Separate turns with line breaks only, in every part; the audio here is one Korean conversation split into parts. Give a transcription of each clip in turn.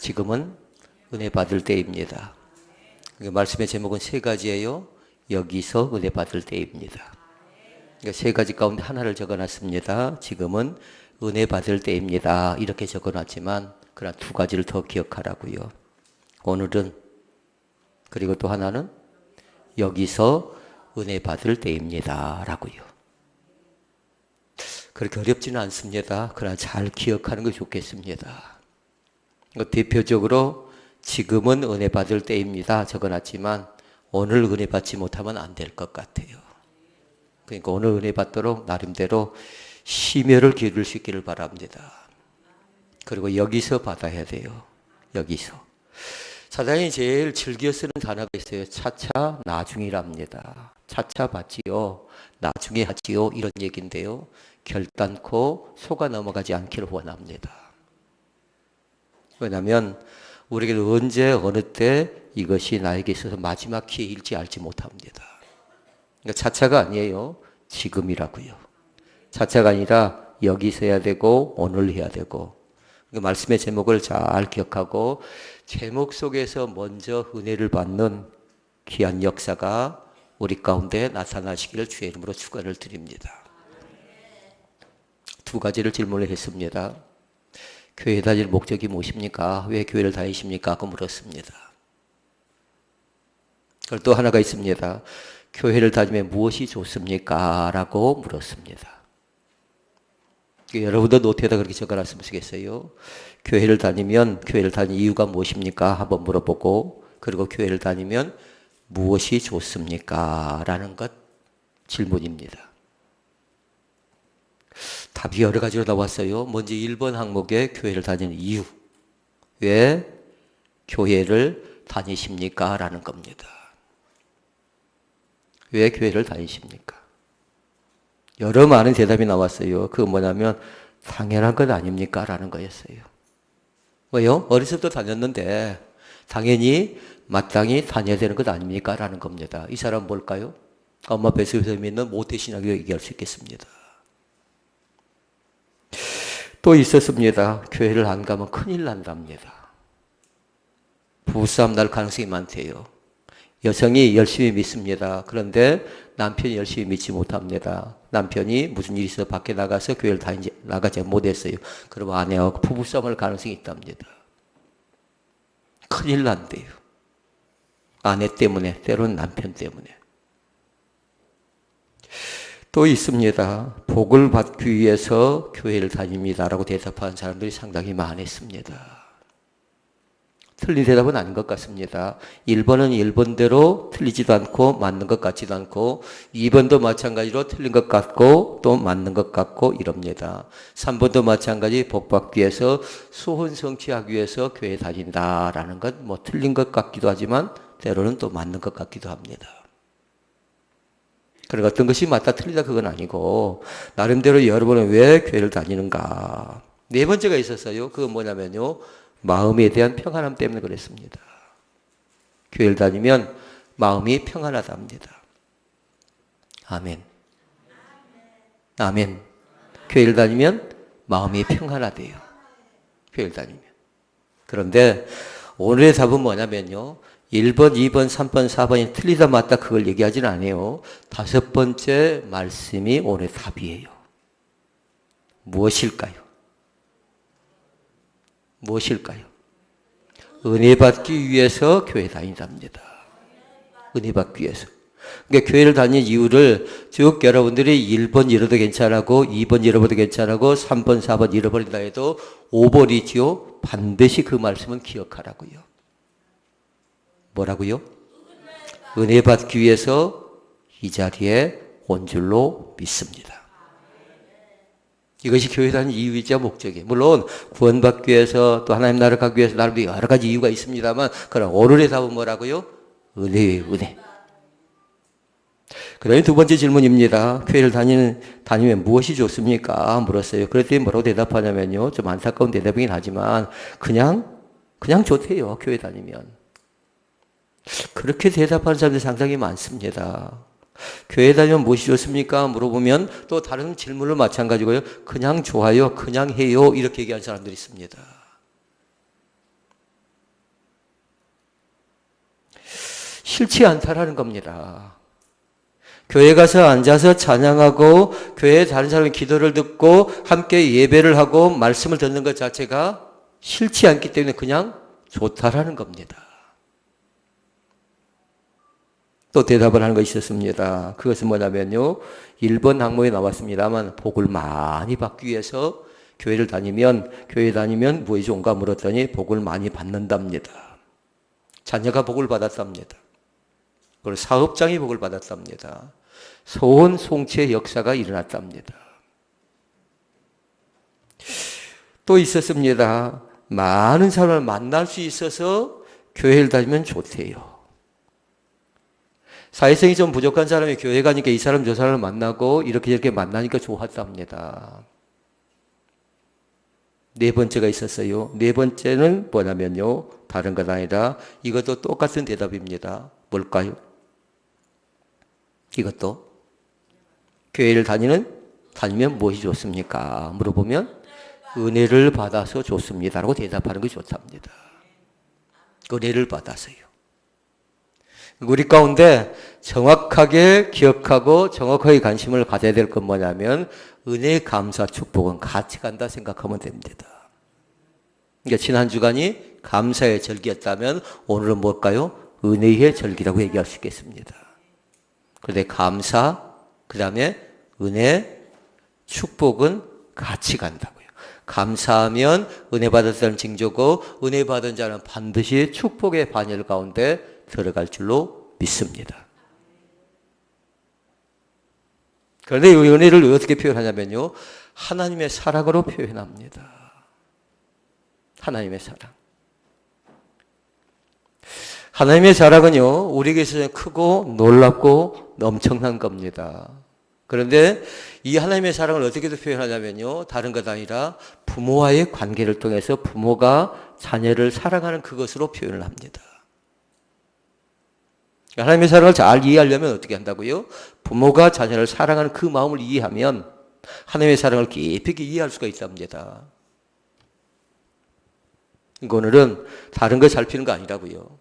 지금은 은혜 받을 때입니다. 말씀의 제목은 세 가지예요. 여기서 은혜 받을 때입니다. 세 가지 가운데 하나를 적어놨습니다. 지금은 은혜 받을 때입니다. 이렇게 적어놨지만 그러나 두 가지를 더 기억하라고요. 오늘은 그리고 또 하나는 여기서 은혜 받을 때입니다. 라고요. 그렇게 어렵지는 않습니다. 그러나 잘 기억하는 것이 좋겠습니다. 대표적으로 지금은 은혜 받을 때입니다. 적어놨지만 오늘 은혜 받지 못하면 안 될 것 같아요. 그러니까 오늘 은혜 받도록 나름대로 심혈을 기울일 수 있기를 바랍니다. 그리고 여기서 받아야 돼요. 여기서. 사단이 제일 즐겨 쓰는 단어가 있어요. 차차 나중이랍니다. 차차 받지요. 나중에 하지요. 이런 얘기인데요. 결단코 속아 넘어가지 않기를 원합니다. 왜냐하면 우리에게 언제 어느 때 이것이 나에게 있어서 마지막 기회일지 알지 못합니다. 그러니까 차차가 아니에요. 지금이라고요. 차차가 아니라 여기서 해야 되고 오늘 해야 되고. 그러니까 말씀의 제목을 잘 기억하고 제목 속에서 먼저 은혜를 받는 귀한 역사가 우리 가운데 나타나시기를 주의 이름으로 축원을 드립니다. 두 가지를 질문을 했습니다. 교회 다닐 목적이 무엇입니까? 왜 교회를 다니십니까? 하고 물었습니다. 그리고 또 하나가 있습니다. 교회를 다니면 무엇이 좋습니까? 라고 물었습니다. 여러분도 노트에다 그렇게 적어놨으면 좋겠어요. 교회를 다니면 교회를 다니는 이유가 무엇입니까? 한번 물어보고 그리고 교회를 다니면 무엇이 좋습니까? 라는 것 질문입니다. 답이 여러 가지로 나왔어요. 먼저 1번 항목에 교회를 다니는 이유. 왜 교회를 다니십니까? 라는 겁니다. 왜 교회를 다니십니까? 여러 많은 대답이 나왔어요. 그건 뭐냐면 당연한 것 아닙니까? 라는 거였어요. 왜요? 어렸을 때 다녔는데 당연히 마땅히 다녀야 되는 것 아닙니까? 라는 겁니다. 이 사람은 뭘까요? 엄마 뱃속에서 믿는 모태신앙이라고 얘기할 수 있겠습니다. 또 있었습니다. 교회를 안 가면 큰일 난답니다. 부부싸움 날 가능성이 많대요. 여성이 열심히 믿습니다. 그런데 남편이 열심히 믿지 못합니다. 남편이 무슨 일이 있어서 밖에 나가서 교회를 나가지 못했어요. 그러면 아내하고 부부싸움 할 가능성이 있답니다. 큰일 난대요. 아내 때문에, 때로는 남편 때문에. 또 있습니다. 복을 받기 위해서 교회를 다닙니다라고 대답하는 사람들이 상당히 많았습니다. 틀린 대답은 아닌 것 같습니다. 1번은 1번대로 틀리지도 않고 맞는 것 같지도 않고 2번도 마찬가지로 틀린 것 같고 또 맞는 것 같고 이럽니다. 3번도 마찬가지 복 받기 위해서 소원 성취하기 위해서 교회 다닌다라는 것 뭐 틀린 것 같기도 하지만 때로는 또 맞는 것 같기도 합니다. 그러니까 어떤 것이 맞다 틀리다 그건 아니고 나름대로 여러분은 왜 교회를 다니는가. 네 번째가 있었어요. 그건 뭐냐면요. 마음에 대한 평안함 때문에 그랬습니다. 교회를 다니면 마음이 평안하답니다. 아멘. 아멘. 교회를 다니면 마음이 평안하대요. 교회를 다니면. 그런데 오늘의 답은 뭐냐면요. 1번, 2번, 3번, 4번이 틀리다 맞다 그걸 얘기하지는 않아요. 다섯 번째 말씀이 오늘의 답이에요. 무엇일까요? 무엇일까요? 은혜 받기 위해서 교회 다닌답니다. 은혜 받기 위해서. 그러니까 교회를 다니는 이유를 쭉 여러분들이 1번 잃어도 괜찮고 2번 잃어버려도 괜찮고 3번, 4번 잃어버린다 해도 5번이지요. 반드시 그 말씀은 기억하라고요. 뭐라고요? 은혜 받기 위해서 이 자리에 온 줄로 믿습니다. 이것이 교회 다니는 이유이자 목적이에요. 물론 구원받기 위해서 또 하나님 나라를 가기 위해서 나름대로 여러 가지 이유가 있습니다만 그럼 오늘의 답은 뭐라고요? 은혜예요. 은혜. 그 다음에 두 번째 질문입니다. 교회를 다니면 무엇이 좋습니까? 물었어요. 그랬더니 뭐라고 대답하냐면요. 좀 안타까운 대답이긴 하지만 그냥 좋대요. 교회 다니면. 그렇게 대답하는 사람들이 상당히 많습니다. 교회 다니면 무엇이 좋습니까? 물어보면 또 다른 질문을 마찬가지고요. 그냥 좋아요, 그냥 해요 이렇게 얘기하는 사람들이 있습니다. 싫지 않다라는 겁니다. 교회 가서 앉아서 찬양하고 교회에 다른 사람의 기도를 듣고 함께 예배를 하고 말씀을 듣는 것 자체가 싫지 않기 때문에 그냥 좋다라는 겁니다. 또 대답을 하는 것이 있었습니다. 그것은 뭐냐면요. 1번 항목에 나왔습니다만 복을 많이 받기 위해서 교회에 다니면 무엇이 좋은가 물었더니 복을 많이 받는답니다. 자녀가 복을 받았답니다. 그리고 사업장이 복을 받았답니다. 소원 송치의 역사가 일어났답니다. 또 있었습니다. 많은 사람을 만날 수 있어서 교회를 다니면 좋대요. 사회성이 좀 부족한 사람이 교회 가니까 이 사람 저 사람을 만나고 이렇게 저렇게 만나니까 좋았답니다. 네 번째가 있었어요. 네 번째는 뭐냐면요. 다른 것 아니라 이것도 똑같은 대답입니다. 뭘까요? 이것도 교회를 다니면 무엇이 좋습니까? 물어보면 은혜를 받아서 좋습니다. 라고 대답하는 것이 좋답니다. 은혜를 받아서요. 우리 가운데 정확하게 기억하고 정확하게 관심을 가져야 될 건 뭐냐면 은혜, 감사, 축복은 같이 간다 생각하면 됩니다. 그러니까 지난 주간이 감사의 절기였다면 오늘은 뭘까요? 은혜의 절기라고 얘기할 수 있겠습니다. 그런데 감사, 그 다음에 은혜, 축복은 같이 간다고요. 감사하면 은혜 받았다는 징조고 은혜 받은 자는 반드시 축복의 반열 가운데 들어갈 줄로 믿습니다. 그런데 이 은혜를 어떻게 표현하냐면요. 하나님의 사랑으로 표현합니다. 하나님의 사랑. 하나님의 사랑은요. 우리에게 있어서 크고 놀랍고 엄청난 겁니다. 그런데 이 하나님의 사랑을 어떻게 표현하냐면요. 다른 것 아니라 부모와의 관계를 통해서 부모가 자녀를 사랑하는 그것으로 표현을 합니다. 하나님의 사랑을 잘 이해하려면 어떻게 한다고요? 부모가 자녀를 사랑하는 그 마음을 이해하면 하나님의 사랑을 깊이 이해할 수가 있답니다. 오늘은 다른 거 살피는 거 아니라고요.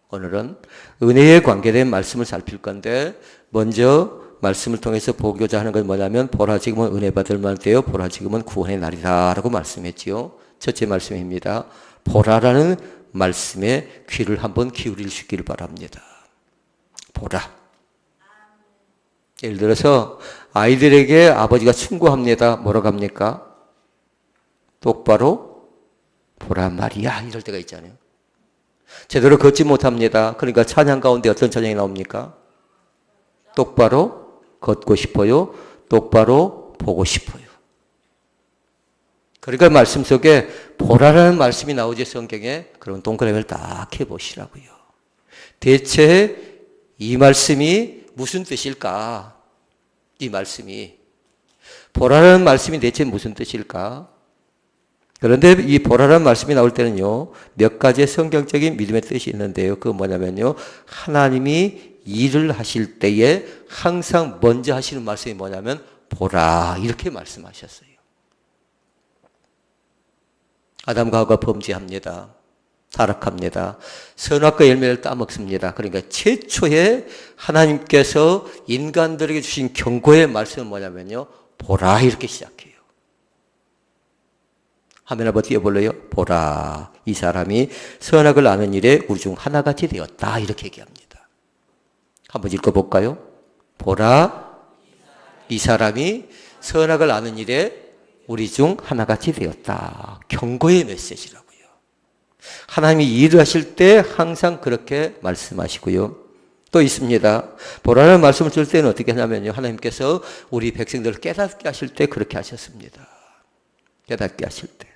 오늘은 은혜에 관계된 말씀을 살필 건데 먼저 말씀을 통해서 보고자 하는 건 뭐냐면 보라 지금은 은혜 받을 만 되어 보라 지금은 구원의 날이다 라고 말씀했지요. 첫째 말씀입니다. 보라라는 말씀에 귀를 한번 기울일 수 있기를 바랍니다. 보라. 예를 들어서 아이들에게 아버지가 충고합니다. 뭐라고 합니까? 똑바로 보란 말이야. 이럴 때가 있잖아요. 제대로 걷지 못합니다. 그러니까 찬양 가운데 어떤 찬양이 나옵니까? 똑바로 걷고 싶어요. 똑바로 보고 싶어요. 그러니까 말씀 속에 보라라는 말씀이 나오죠. 성경에. 그럼 동그라미를 딱 해보시라고요. 대체 이 말씀이 무슨 뜻일까? 이 말씀이. 보라라는 말씀이 대체 무슨 뜻일까? 그런데 이 보라라는 말씀이 나올 때는요, 몇 가지의 성경적인 믿음의 뜻이 있는데요. 그건 뭐냐면요, 하나님이 일을 하실 때에 항상 먼저 하시는 말씀이 뭐냐면, 보라. 이렇게 말씀하셨어요. 아담과 하와가 범죄합니다. 타락합니다. 선악과 열매를 따먹습니다. 그러니까 최초에 하나님께서 인간들에게 주신 경고의 말씀은 뭐냐면요, 보라. 이렇게 시작해요. 화면 한번 띄워볼래요? 보라. 이 사람이 선악을 아는 일에 우리 중 하나같이 되었다. 이렇게 얘기합니다. 한번 읽어볼까요? 보라. 이 사람이 선악을 아는 일에 우리 중 하나같이 되었다. 경고의 메시지라고요. 하나님이 일을 하실 때 항상 그렇게 말씀하시고요. 또 있습니다. 보라는 말씀을 줄 때는 어떻게 하냐면요. 하나님께서 우리 백성들을 깨닫게 하실 때 그렇게 하셨습니다. 깨닫게 하실 때.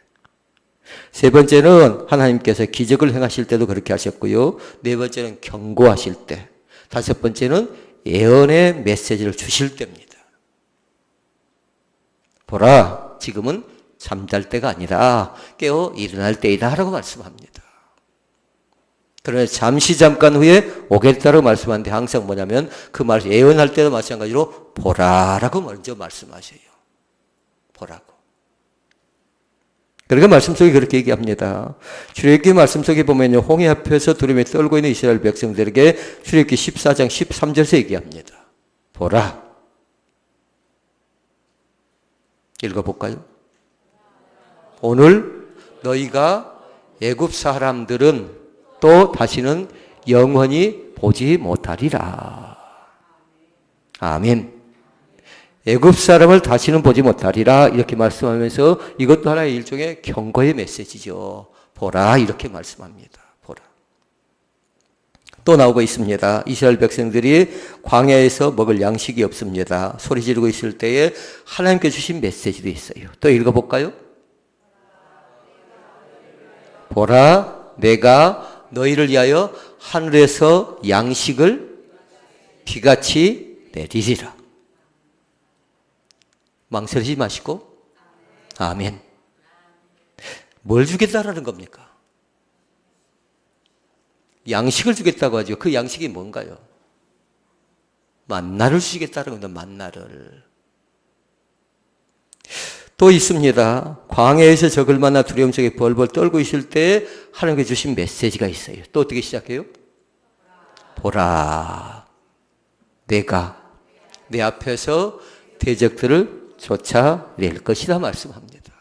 세 번째는 하나님께서 기적을 행하실 때도 그렇게 하셨고요. 네 번째는 경고하실 때. 다섯 번째는 예언의 메시지를 주실 때입니다. 보라, 지금은 잠잘 때가 아니라 깨어 일어날 때이다 라고 말씀합니다. 그러나 잠깐 후에 오겠다고 말씀하는데 항상 뭐냐면 그 말씀 예언할 때도 마찬가지로 보라라고 먼저 말씀하셔요. 보라고. 그러니까 말씀 속에 그렇게 얘기합니다. 출애굽기 말씀 속에 보면요, 홍해 앞에서 두려움에 떨고 있는 이스라엘 백성들에게 출애굽기 14장 13절에서 얘기합니다. 보라. 읽어볼까요? 오늘 너희가 애굽 사람들은 또 다시는 영원히 보지 못하리라. 아멘. 애굽 사람을 다시는 보지 못하리라 이렇게 말씀하면서 이것도 하나의 일종의 경고의 메시지죠. 보라 이렇게 말씀합니다. 보라. 또 나오고 있습니다. 이스라엘 백성들이 광야에서 먹을 양식이 없습니다. 소리 지르고 있을 때에 하나님께 주신 메시지도 있어요. 또 읽어볼까요? 보라 내가 너희를 위하여 하늘에서 양식을 비같이 내리리라. 망설이지 마시고 아멘. 뭘 주겠다라는 겁니까? 양식을 주겠다고 하죠. 그 양식이 뭔가요? 만나를 주시겠다는 겁니다. 만나를. 또 있습니다. 광야에서 적을 만나 두려움 속에 벌벌 떨고 있을 때 하나님께 주신 메시지가 있어요. 또 어떻게 시작해요? 보라 내가 내 앞에서 대적들을 쫓아낼 것이다 말씀합니다.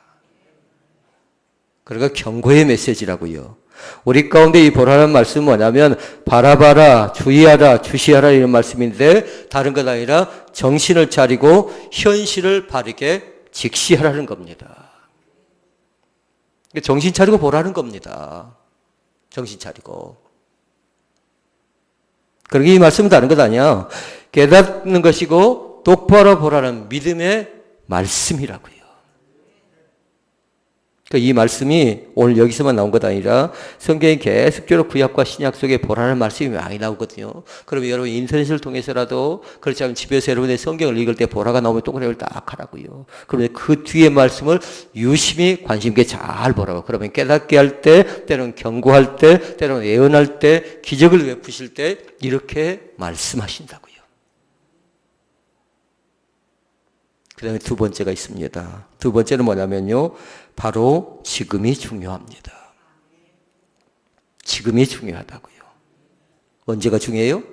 그러니까 경고의 메시지라고요. 우리 가운데 이 보라는 말씀은 뭐냐면 바라봐라, 주의하라, 주시하라 이런 말씀인데 다른 것 아니라 정신을 차리고 현실을 바르게 직시하라는 겁니다. 정신 차리고 보라는 겁니다. 정신 차리고. 그러니까 이 말씀은 다른 것 아니야. 깨닫는 것이고 똑바로 보라는 믿음의 말씀이라고요. 그러니까 이 말씀이 오늘 여기서만 나온 것 아니라 성경에 계속적으로 구약과 신약 속에 보라는 말씀이 많이 나오거든요. 그러면 여러분 인터넷을 통해서라도 그렇지 않으면 집에서 여러분의 성경을 읽을 때 보라가 나오면 동그라미를 딱 하라고요. 그러면 그 뒤에 말씀을 유심히 관심 있게 잘 보라고. 그러면 깨닫게 할 때, 때로는 경고할 때, 때로는 예언할 때, 기적을 베푸실 때 이렇게 말씀하신다고요. 그 다음에 두 번째가 있습니다. 두 번째는 뭐냐면요. 바로 지금이 중요합니다. 지금이 중요하다고요. 언제가 중요해요?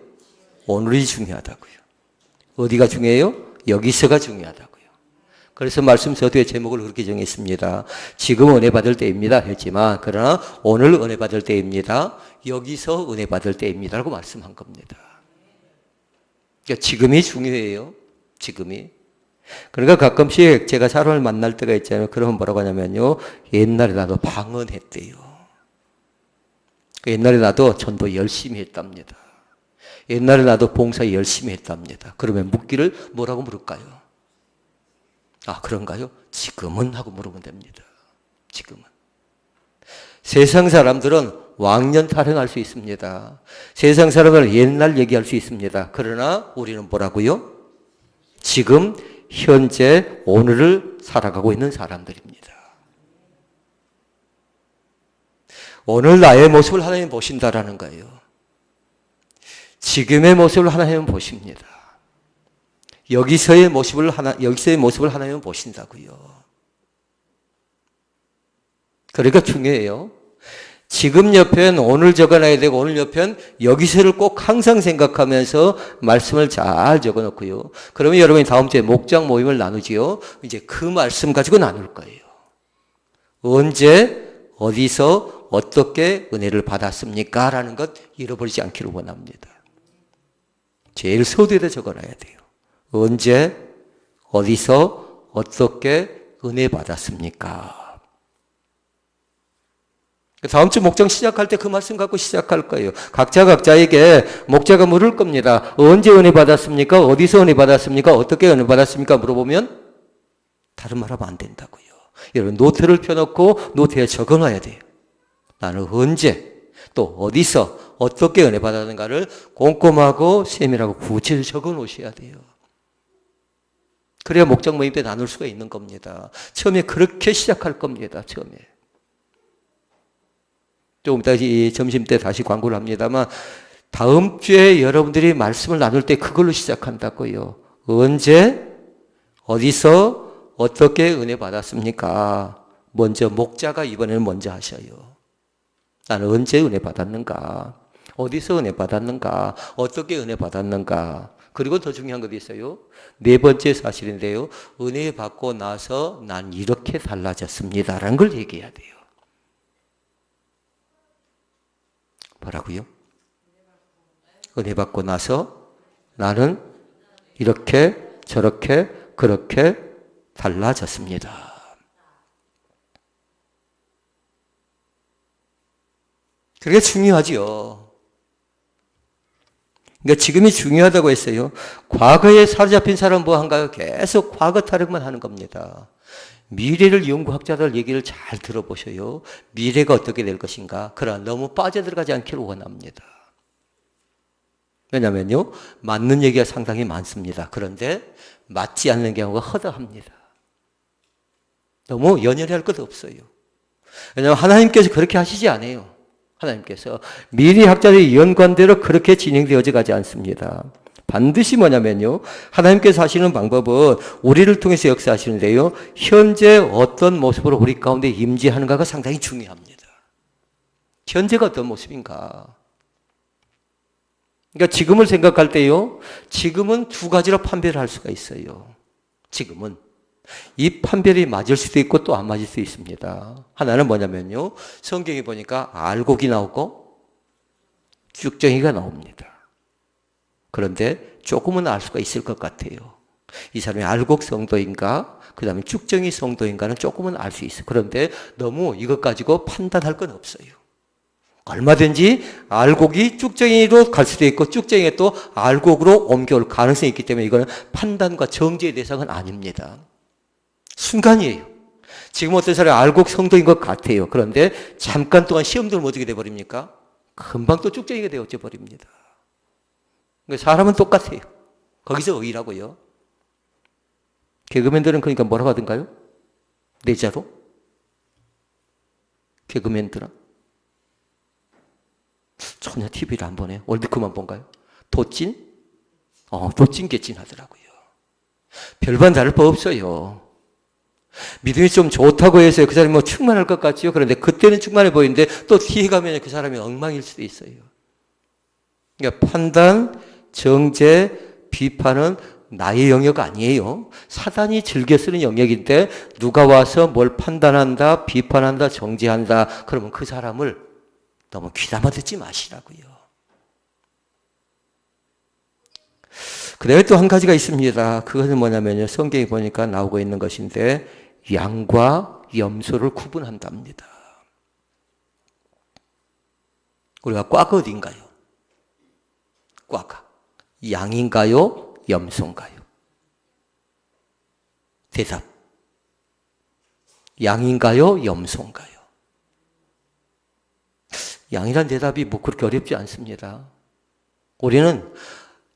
오늘이 중요하다고요. 어디가 중요해요? 여기서가 중요하다고요. 그래서 말씀 서두에 제목을 그렇게 정했습니다. 지금 은혜 받을 때입니다 했지만 그러나 오늘 은혜 받을 때입니다. 여기서 은혜 받을 때입니다 라고 말씀한 겁니다. 그러니까 지금이 중요해요. 지금이. 그러니까 가끔씩 제가 사람을 만날 때가 있잖아요. 그러면 뭐라고 하냐면요. 옛날에 나도 방언했대요. 옛날에 나도 전도 열심히 했답니다. 옛날에 나도 봉사 열심히 했답니다. 그러면 묻기를 뭐라고 물을까요? 아, 그런가요? 지금은 하고 물으면 됩니다. 지금은. 세상 사람들은 왕년 타령할 수 있습니다. 세상 사람들은 옛날 얘기할 수 있습니다. 그러나 우리는 뭐라고요? 지금 현재 오늘을 살아가고 있는 사람들입니다. 오늘 나의 모습을 하나님 보신다라는 거예요. 지금의 모습을 하나님은 보십니다. 여기서의 모습을 하나님은 보신다고요. 그러니까 중요해요. 지금 옆엔 오늘 적어놔야 되고 오늘 옆엔 여기서를 꼭 항상 생각하면서 말씀을 잘 적어놓고요. 그러면 여러분이 다음 주에 목장 모임을 나누지요. 이제 그 말씀 가지고 나눌 거예요. 언제 어디서 어떻게 은혜를 받았습니까? 라는 것 잃어버리지 않기를 원합니다. 제일 서두에다 적어놔야 돼요. 언제 어디서 어떻게 은혜 받았습니까? 다음 주 목장 시작할 때 그 말씀 갖고 시작할 거예요. 각자에게 목자가 물을 겁니다. 언제 은혜 받았습니까? 어디서 은혜 받았습니까? 어떻게 은혜 받았습니까? 물어보면 다른 말 하면 안 된다고요. 여러분 노트를 펴놓고 노트에 적어놔야 돼요. 나는 언제 또 어디서 어떻게 은혜 받았는가를 꼼꼼하고 세밀하고 구체적으로 적어놓으셔야 돼요. 그래야 목장 모임 때 나눌 수가 있는 겁니다. 처음에 그렇게 시작할 겁니다. 처음에. 조금 이따 점심 때 다시 광고를 합니다만 다음 주에 여러분들이 말씀을 나눌 때 그걸로 시작한다고요. 언제 어디서 어떻게 은혜 받았습니까? 먼저 목자가 이번에는 먼저 하셔요. 나는 언제 은혜 받았는가? 어디서 은혜 받았는가? 어떻게 은혜 받았는가? 그리고 더 중요한 것도 있어요. 네 번째 사실인데요. 은혜 받고 나서 난 이렇게 달라졌습니다라는 걸 얘기해야 돼요. 뭐라고요? 은혜 받고 나서 나는 이렇게 저렇게 그렇게 달라졌습니다. 그게 중요하지요. 그러니까 지금이 중요하다고 했어요. 과거에 사로잡힌 사람은 뭐 한가요? 계속 과거 타령만 하는 겁니다. 미래를 연구학자들 얘기를 잘 들어보셔요. 미래가 어떻게 될 것인가. 그러나 너무 빠져들어가지 않기를 원합니다. 왜냐면요, 맞는 얘기가 상당히 많습니다. 그런데 맞지 않는 경우가 허다합니다. 너무 연연해 할 것 없어요. 왜냐하면 하나님께서 그렇게 하시지 않아요. 하나님께서 미래학자들의 연관대로 그렇게 진행되어져 가지 않습니다. 반드시 뭐냐면요, 하나님께서 하시는 방법은 우리를 통해서 역사하시는데요, 현재 어떤 모습으로 우리 가운데 임재하는가가 상당히 중요합니다. 현재가 어떤 모습인가. 그러니까 지금을 생각할 때요, 지금은 두 가지로 판별을 할 수가 있어요. 지금은 이 판별이 맞을 수도 있고 또 안 맞을 수 있습니다. 하나는 뭐냐면요, 성경에 보니까 알곡이 나오고 쭉정이가 나옵니다. 그런데 조금은 알 수가 있을 것 같아요. 이 사람이 알곡 성도인가, 그 다음에 쭉정이 성도인가는 조금은 알 수 있어요. 그런데 너무 이것 가지고 판단할 건 없어요. 얼마든지 알곡이 쭉정이로 갈 수도 있고 쭉정이가 또 알곡으로 옮겨올 가능성이 있기 때문에 이거는 판단과 정죄의 대상은 아닙니다. 순간이에요. 지금 어떤 사람이 알곡 성도인 것 같아요. 그런데 잠깐 동안 시험 들면 어떻게 돼버립니까? 금방 또 쭉정이가 되어져 버립니다. 사람은 똑같아요. 거기서 의라고요. 개그맨들은 그러니까 뭐라고 하던가요? 내자로? 개그맨들은? 전혀 TV를 안 보네요. 월드컵만 본가요? 도찐? 도찐 개찐 하더라고요. 별반 다를 바 없어요. 믿음이 좀 좋다고 해서 그 사람이 뭐 충만할 것 같지요. 그런데 그때는 충만해 보이는데 또 뒤에 가면 그 사람이 엉망일 수도 있어요. 그러니까 판단, 정죄, 비판은 나의 영역 아니에요. 사단이 즐겨 쓰는 영역인데 누가 와서 뭘 판단한다, 비판한다, 정죄한다. 그러면 그 사람을 너무 귀담아 듣지 마시라고요. 그 다음에 또 한 가지가 있습니다. 그것은 뭐냐면요, 성경에 보니까 나오고 있는 것인데 양과 염소를 구분한답니다. 우리가 꽈가 어딘가요? 꽈가 양인가요? 염소인가요? 대답. 양인가요? 염소인가요? 양이란 대답이 뭐 그렇게 어렵지 않습니다. 우리는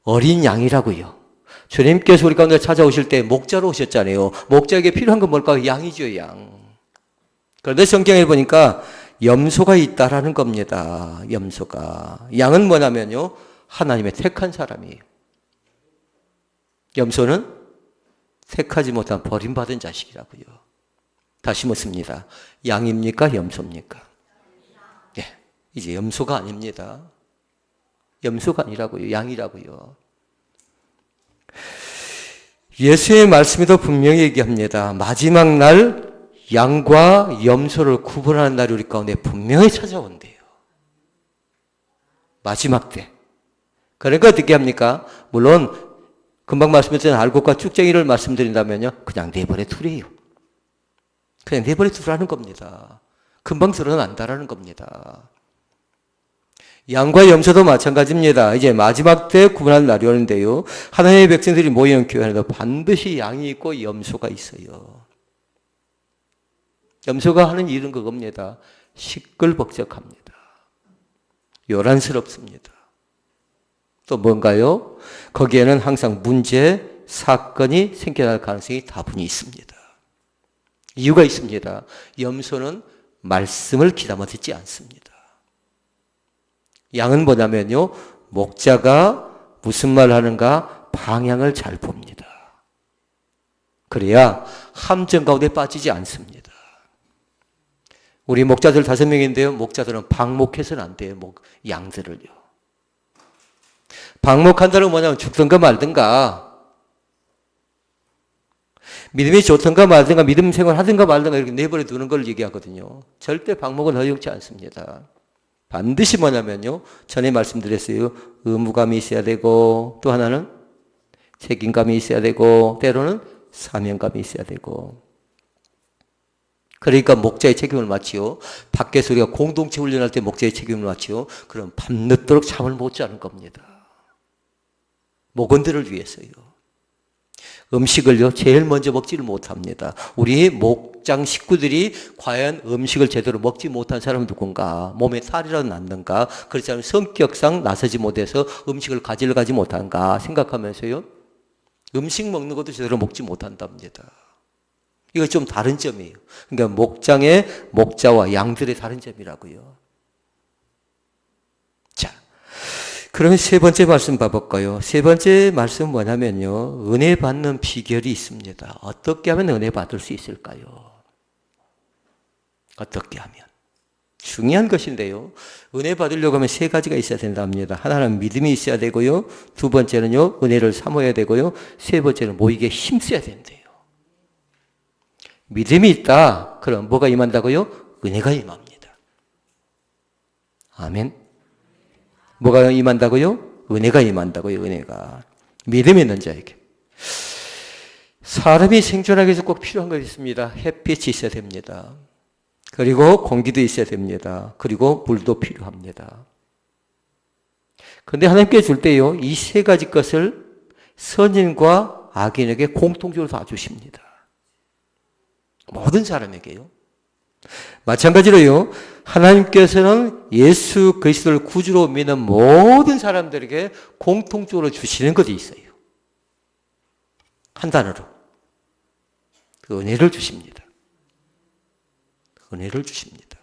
어린 양이라고요. 주님께서 우리 가운데 찾아오실 때 목자로 오셨잖아요. 목자에게 필요한 건 뭘까요? 양이죠, 양. 그런데 성경에 보니까 염소가 있다라는 겁니다. 염소가. 양은 뭐냐면요, 하나님의 택한 사람이에요. 염소는 택하지 못한 버림받은 자식이라고요. 다시 묻습니다. 양입니까? 염소입니까? 예, 이제 염소가 아닙니다. 염소가 아니라고요. 양이라고요. 예수의 말씀에도 분명히 얘기합니다. 마지막 날 양과 염소를 구분하는 날이 우리 가운데 분명히 찾아온대요. 마지막 때. 그러니까 어떻게 합니까? 물론 금방 말씀드린 알곡과 쭉정이를 말씀드린다면요, 그냥 내버려 두래요. 그냥 내버려 두라는 겁니다. 금방 드러난다라는 겁니다. 양과 염소도 마찬가지입니다. 이제 마지막 때 구분할 날이 오는데요, 하나님의 백성들이 모이는 교회 안에도 반드시 양이 있고 염소가 있어요. 염소가 하는 일은 그겁니다. 시끌벅적합니다. 요란스럽습니다. 또 뭔가요? 거기에는 항상 문제, 사건이 생겨날 가능성이 다분히 있습니다. 이유가 있습니다. 염소는 말씀을 귀담아 듣지 않습니다. 양은 뭐냐면요, 목자가 무슨 말 하는가 방향을 잘 봅니다. 그래야 함정 가운데 빠지지 않습니다. 우리 목자들 5명인데요. 목자들은 방목해서는 안 돼요. 양들을요. 방목한다는 건 뭐냐면 죽든가 말든가, 믿음이 좋든가 말든가, 믿음 생활 하든가 말든가 이렇게 내버려 두는 걸 얘기하거든요. 절대 방목은 허용치 않습니다. 반드시 뭐냐면요. 전에 말씀드렸어요. 의무감이 있어야 되고, 또 하나는 책임감이 있어야 되고, 때로는 사명감이 있어야 되고. 그러니까 목자의 책임을 맡지요. 밖에서 우리가 공동체 훈련할 때 목자의 책임을 맡지요. 그럼 밤늦도록 잠을 못 자는 겁니다. 목원들을 위해서요. 음식을요, 제일 먼저 먹지를 못합니다. 우리 목장 식구들이 과연 음식을 제대로 먹지 못한 사람은 누군가? 몸에 살이라도 났는가? 그렇지 않으면 성격상 나서지 못해서 음식을 가지 못한가 생각하면서요, 음식 먹는 것도 제대로 먹지 못한답니다. 이거 좀 다른 점이에요. 그러니까 목장의 목자와 양들의 다른 점이라고요. 자, 그러면 세 번째 말씀 봐볼까요? 세 번째 말씀은 뭐냐면요. 은혜 받는 비결이 있습니다. 어떻게 하면 은혜 받을 수 있을까요? 어떻게 하면? 중요한 것인데요. 은혜 받으려고 하면 세 가지가 있어야 된답니다. 하나는 믿음이 있어야 되고요. 두 번째는요, 은혜를 사모해야 되고요. 세 번째는 모이게 힘써야 된대요. 믿음이 있다. 그럼 뭐가 임한다고요? 은혜가 임합니다. 아멘. 뭐가 임한다고요? 은혜가 임한다고요. 은혜가. 믿음이 있는 자에게. 사람이 생존하기 위해서 꼭 필요한 것이 있습니다. 햇빛이 있어야 됩니다. 그리고 공기도 있어야 됩니다. 그리고 물도 필요합니다. 그런데 하나님께 줄 때요, 이 세 가지 것을 선인과 악인에게 공통적으로 다 주십니다. 모든 사람에게요. 마찬가지로요, 하나님께서는 예수 그리스도를 구주로 믿는 모든 사람들에게 공통적으로 주시는 것이 있어요. 한 단어로. 그 은혜를 주십니다. 은혜를 주십니다.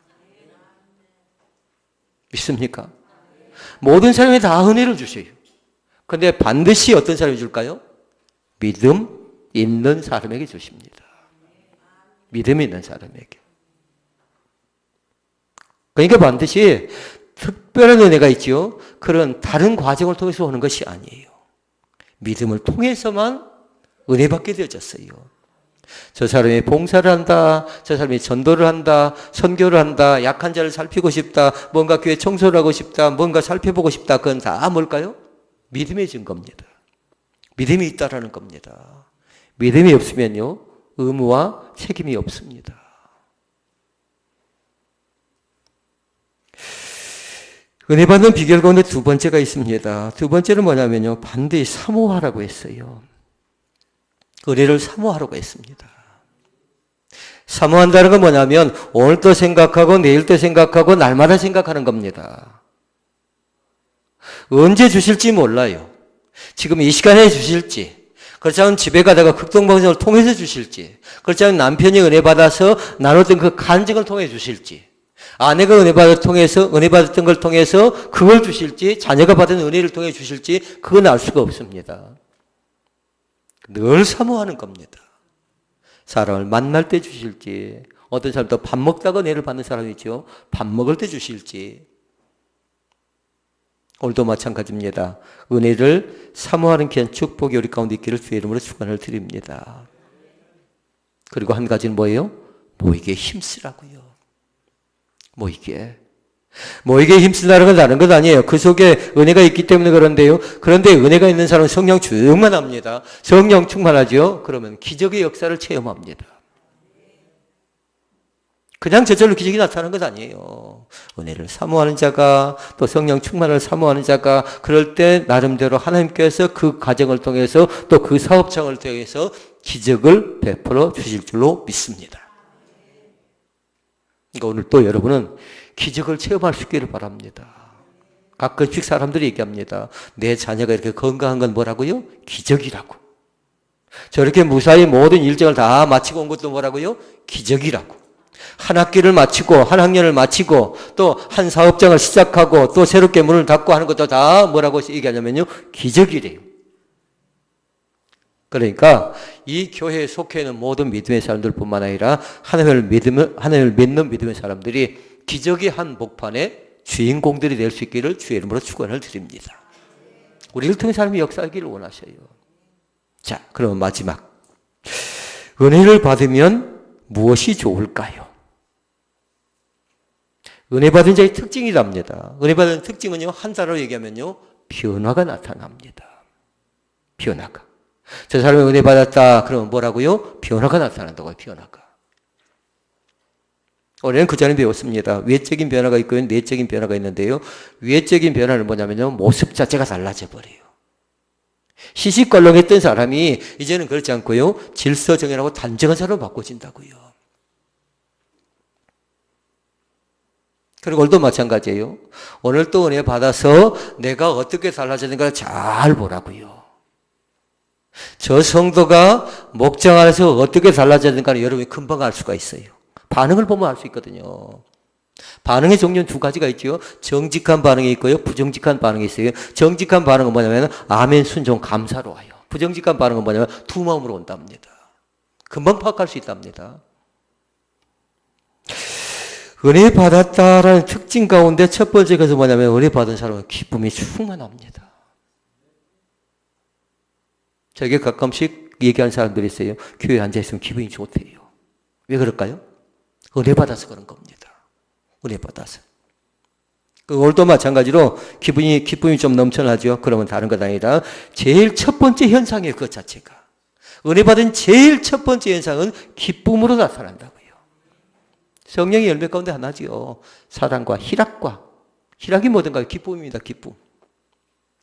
믿습니까? 모든 사람이 다 은혜를 주셔요. 그런데 반드시 어떤 사람이 줄까요? 믿음 있는 사람에게 주십니다. 믿음이 있는 사람에게. 그러니까 반드시 특별한 은혜가 있죠. 그런 다른 과정을 통해서 오는 것이 아니에요. 믿음을 통해서만 은혜 받게 되어졌어요. 저 사람이 봉사를 한다, 저 사람이 전도를 한다, 선교를 한다, 약한 자를 살피고 싶다, 뭔가 교회 청소를 하고 싶다, 뭔가 살펴보고 싶다. 그건 다 뭘까요? 믿음의 증거입니다. 믿음이 있다라는 겁니다. 믿음이 없으면요, 의무와 책임이 없습니다. 은혜 받는 비결 가운데 두 번째가 있습니다. 두 번째는 뭐냐면요, 반드시 사모하라고 했어요. 은혜를 사모하라고 했습니다. 사모한다는 건 뭐냐면 오늘도 생각하고 내일도 생각하고 날마다 생각하는 겁니다. 언제 주실지 몰라요. 지금 이 시간에 주실지, 그렇지 않으면 집에 가다가 극동방송을 통해서 주실지, 그렇지 않으면 남편이 은혜 받아서 나눴던 그 간증을 통해 주실지, 아내가 은혜 받았던 걸 통해서 그걸 주실지, 자녀가 받은 은혜를 통해 주실지, 그건 알 수가 없습니다. 늘 사모하는 겁니다. 사람을 만날 때 주실지, 어떤 사람도 밥 먹다가 은혜를 받는 사람이 있죠. 밥 먹을 때 주실지. 오늘도 마찬가지입니다. 은혜를 사모하는 귀한 축복이 우리 가운데 있기를 주의 이름으로 축원을 드립니다. 그리고 한 가지는 뭐예요? 모이게 힘쓰라고요. 모이게 힘쓰라는 건 다른 것 아니에요. 그 속에 은혜가 있기 때문에 그런데요. 그런데 은혜가 있는 사람은 성령 충만합니다. 성령 충만하죠. 그러면 기적의 역사를 체험합니다. 그냥 저절로 기적이 나타나는 것 아니에요. 은혜를 사모하는 자가, 또 성령 충만을 사모하는 자가, 그럴 때 나름대로 하나님께서 그 과정을 통해서 또 그 사업장을 통해서 기적을 베풀어 주실 줄로 믿습니다. 그러니까 오늘 또 여러분은 기적을 체험할 수 있기를 바랍니다. 가끔씩 사람들이 얘기합니다. 내 자녀가 이렇게 건강한 건 뭐라고요? 기적이라고. 저렇게 무사히 모든 일정을 다 마치고 온 것도 뭐라고요? 기적이라고. 한 학기를 마치고 한 학년을 마치고 또 한 사업장을 시작하고 또 새롭게 문을 닫고 하는 것도 다 뭐라고 얘기하냐면요, 기적이래요. 그러니까 이 교회에 속해 있는 모든 믿음의 사람들뿐만 아니라 하나님을 믿는 믿음의 사람들이 기적의 한 복판에 주인공들이 될 수 있기를 주의 이름으로 축원을 드립니다. 우리를 통해 하나님이 역사하기를 원하셔요. 자, 그럼 마지막. 은혜를 받으면 무엇이 좋을까요? 은혜 받은 자의 특징이랍니다. 은혜 받은 특징은요, 한 단어로 얘기하면요, 변화가 나타납니다. 변화가. 저 사람이 은혜 받았다. 그러면 뭐라고요? 변화가 나타난다고요, 변화가. 우리는 그 전에 배웠습니다. 외적인 변화가 있고요, 내적인 변화가 있는데요. 외적인 변화는 뭐냐면요, 모습 자체가 달라져 버려요. 시시껄렁했던 사람이 이제는 그렇지 않고요, 질서정연하고 단정한 사람으로 바꿔진다고요. 그리고 오늘도 마찬가지예요. 오늘 또 은혜 받아서 내가 어떻게 달라지는가 잘 보라고요. 저 성도가 목장 안에서 어떻게 달라졌는가는 여러분이 금방 알 수가 있어요. 반응을 보면 알 수 있거든요. 반응의 종류는 두 가지가 있죠. 정직한 반응이 있고요, 부정직한 반응이 있어요. 정직한 반응은 뭐냐면 아멘, 순종, 감사로 와요. 부정직한 반응은 뭐냐면 두 마음으로 온답니다. 금방 파악할 수 있답니다. 은혜 받았다라는 특징 가운데 첫 번째가 뭐냐면 은혜 받은 사람은 기쁨이 충만합니다. 저에게 가끔씩 얘기하는 사람들이 있어요. 교회에 앉아있으면 기분이 좋대요. 왜 그럴까요? 은혜 받아서 그런 겁니다. 은혜 받아서. 오늘도 마찬가지로 기쁨이 좀 넘쳐나죠. 그러면 다른 것 아니라 제일 첫 번째 현상이에요. 그 자체가. 은혜 받은 제일 첫 번째 현상은 기쁨으로 나타난다고요. 성령의 열매 가운데 하나지요. 사랑과 희락이 뭐든가요? 기쁨입니다. 기쁨.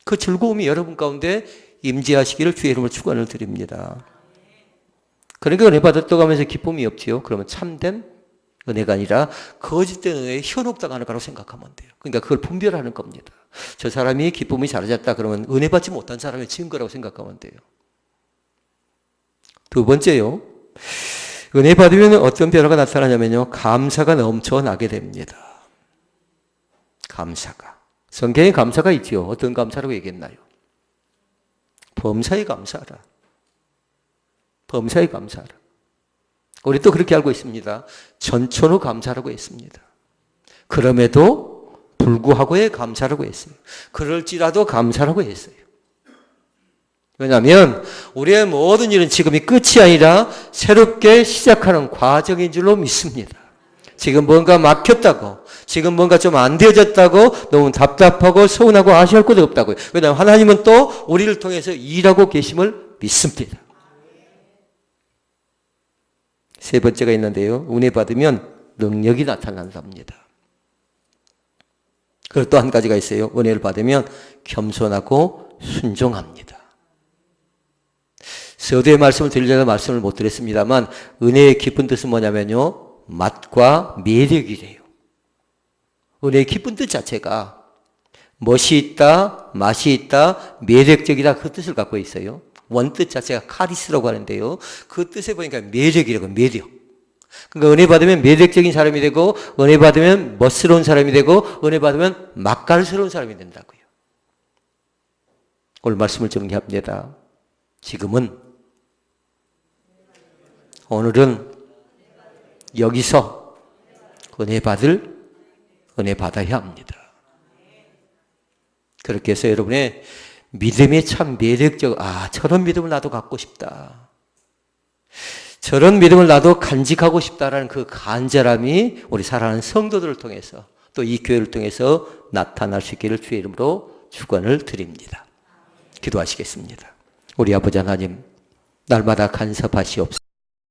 그 즐거움이 여러분 가운데 임재하시기를 주의 이름으로 축원을 드립니다. 그러니까 은혜 받았다고 하면서 기쁨이 없지요. 그러면 참된 은혜가 아니라 거짓된 은혜에 현혹당하는 거라고 생각하면 돼요. 그러니까 그걸 분별하는 겁니다. 저 사람이 기쁨이 사라졌다 그러면 은혜 받지 못한 사람의 증거라고 생각하면 돼요. 두 번째요. 은혜 받으면 어떤 변화가 나타나냐면요, 감사가 넘쳐나게 됩니다. 감사가. 성경에 감사가 있죠. 어떤 감사라고 얘기했나요? 범사에 감사하라. 범사에 감사하라. 우리 또 그렇게 알고 있습니다. 전천후 감사라고 했습니다. 그럼에도 불구하고의 감사라고 했어요. 그럴지라도 감사라고 했어요. 왜냐하면 우리의 모든 일은 지금이 끝이 아니라 새롭게 시작하는 과정인 줄로 믿습니다. 지금 뭔가 막혔다고, 지금 뭔가 좀 안 되어졌다고 너무 답답하고 서운하고 아쉬울 것도 없다고요. 왜냐하면 하나님은 또 우리를 통해서 일하고 계심을 믿습니다. 세 번째가 있는데요. 은혜 받으면 능력이 나타난답니다. 그리고 또 한 가지가 있어요. 은혜를 받으면 겸손하고 순종합니다. 서두에 말씀을 드리려다 말씀을 못 드렸습니다만 은혜의 깊은 뜻은 뭐냐면요, 맛과 매력이래요. 은혜의 깊은 뜻 자체가 멋이 있다, 맛이 있다, 매력적이다, 그 뜻을 갖고 있어요. 원뜻 자체가 카리스라고 하는데요, 그 뜻에 보니까 매력이라고, 매력. 그러니까 은혜 받으면 매력적인 사람이 되고, 은혜 받으면 멋스러운 사람이 되고, 은혜 받으면 맛깔스러운 사람이 된다고요. 오늘 말씀을 정리합니다. 지금은, 오늘은 여기서 은혜 받아야 합니다. 그렇게 해서 여러분의 믿음이 참 매력적, 저런 믿음을 나도 갖고 싶다. 저런 믿음을 나도 간직하고 싶다라는 그 간절함이 우리 사랑하는 성도들을 통해서 또 이 교회를 통해서 나타날 수 있기를 주의 이름으로 축원을 드립니다. 기도하시겠습니다. 우리 아버지 하나님, 날마다 간섭하시옵소서.